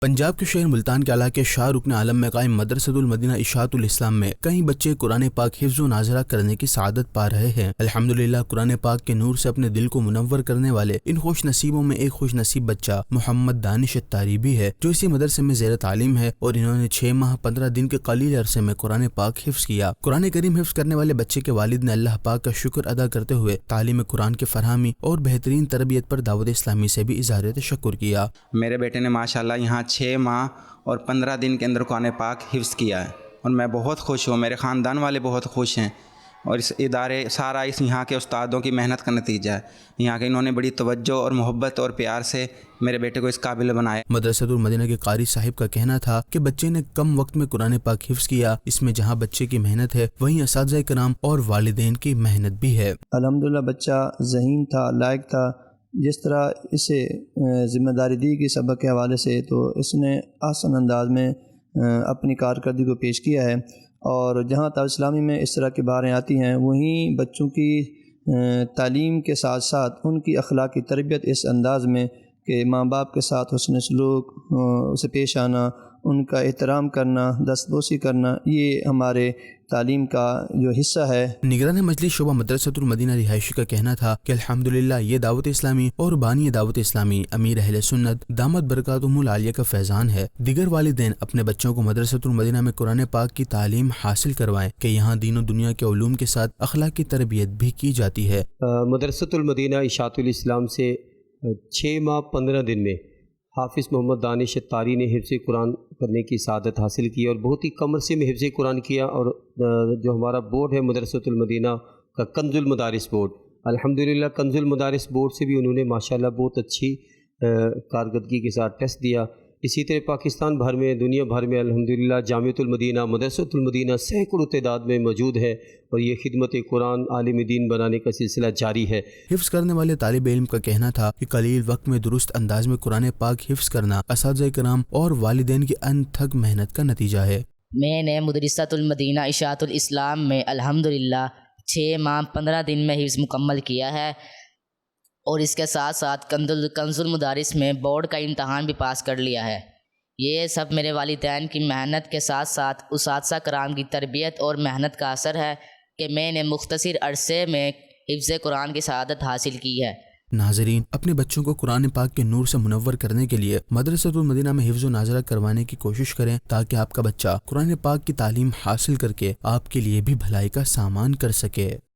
پنجاب کے شہر ملتان کے علاقے شاہ رکن عالم میں قائم مدرسۃ المدینہ اشاعت الاسلام میں کئی بچے قرآن پاک حفظ و ناظرہ کرنے کی سعادت پا رہے ہیں۔ الحمدللہ قرآن پاک کے نور سے اپنے دل کو منور کرنے والے ان خوش نصیبوں میں ایک خوش نصیب بچہ محمد دانش اتاری بھی ہے، جو اسی مدرسے میں زیر تعلیم ہے اور انہوں نے 6 ماہ 15 دن کے قلیل عرصے میں قرآن پاک حفظ کیا۔ قرآن کریم حفظ کرنے والے بچے کے والد نے اللہ پاک کا شکر ادا کرتے ہوئے تعلیم قرآن کی فراہمی اور بہترین تربیت پر دعوت اسلامی سے بھی اظہار تشکر کیا۔ میرے بیٹے نے ماشاءاللہ یہاں 6 ماہ اور 15 دن کے اندر قرآن پاک حفظ کیا ہے اور میں بہت خوش ہوں، میرے خاندان والے بہت خوش ہیں، اور اس ادارے سارا اس یہاں کے استادوں کی محنت کا نتیجہ ہے۔ یہاں کے انہوں نے بڑی توجہ اور محبت اور پیار سے میرے بیٹے کو اس قابل بنایا۔ مدرسۃ المدینہ کے قاری صاحب کا کہنا تھا کہ بچے نے کم وقت میں قرآن پاک حفظ کیا، اس میں جہاں بچے کی محنت ہے وہیں اساتذہ کرام اور والدین کی محنت بھی ہے۔ الحمدللہ بچہ ذہین تھا، لائق تھا۔ جس طرح اسے ذمہ داری دی گئی سبق کے حوالے سے، تو اس نے آسان انداز میں اپنی کارکردگی کو پیش کیا ہے، اور جہاں دعوت اسلامی میں اس طرح کی باتیں آتی ہیں وہیں بچوں کی تعلیم کے ساتھ ساتھ ان کی اخلاقی تربیت اس انداز میں کہ ماں باپ کے ساتھ حسن سلوک سے پیش آنا، ان کا احترام کرنا، دستبوسی کرنا، یہ ہمارے تعلیم کا جو حصہ ہے۔ نگران مجلس شعبہ مدرسۃ المدینہ رہائشی کا کہنا تھا کہ الحمدللہ یہ دعوت اسلامی اور بانی دعوت اسلامی امیر اہل سنت دامت برکاتہم العالیہ کا فیضان ہے۔ دیگر والدین اپنے بچوں کو مدرسۃ المدینہ میں قرآن پاک کی تعلیم حاصل کروائیں کہ یہاں دین و دنیا کے علوم کے ساتھ اخلاقی تربیت بھی کی جاتی ہے۔ مدرسۃ المدینہ اشاعت الاسلام سے 6 ماہ 15 دن میں حافظ محمد دانش اتاری نے حفظ قرآن کرنے کی سعادت حاصل کی، اور بہت ہی کم عرصے میں حفظ قرآن کیا۔ اور جو ہمارا بورڈ ہے مدرسۃ المدینہ کا کنز المدارس بورڈ، الحمدللہ کنز المدارس بورڈ سے بھی انہوں نے ماشاءاللہ بہت اچھی کارکردگی کے ساتھ ٹیسٹ دیا۔ اسی طرح پاکستان بھر میں، دنیا بھر میں الحمدللہ جامعۃ المدینہ، مدرسۃ المدینہ سینکڑوں تعداد میں موجود ہے، اور یہ خدمت قرآن عالم دین بنانے کا سلسلہ جاری ہے۔ حفظ کرنے والے طالب علم کا کہنا تھا کہ قلیل وقت میں درست انداز میں قرآن پاک حفظ کرنا اساتذہ کرام اور والدین کی انتھک محنت کا نتیجہ ہے۔ میں نے مدرسۃ المدینہ اشاعت الاسلام میں الحمدللہ 6 ماہ 15 دن میں حفظ مکمل کیا ہے، اور اس کے ساتھ ساتھ کنز المدارس میں بورڈ کا امتحان بھی پاس کر لیا ہے۔ یہ سب میرے والدین کی محنت کے ساتھ ساتھ اساتذہ کرام کی تربیت اور محنت کا اثر ہے کہ میں نے مختصر عرصے میں حفظ قرآن کی سعادت حاصل کی ہے۔ ناظرین، اپنے بچوں کو قرآن پاک کے نور سے منور کرنے کے لیے مدرسۃ المدینہ میں حفظ و ناظرہ کروانے کی کوشش کریں، تاکہ آپ کا بچہ قرآن پاک کی تعلیم حاصل کر کے آپ کے لیے بھی بھلائی کا سامان کر سکے۔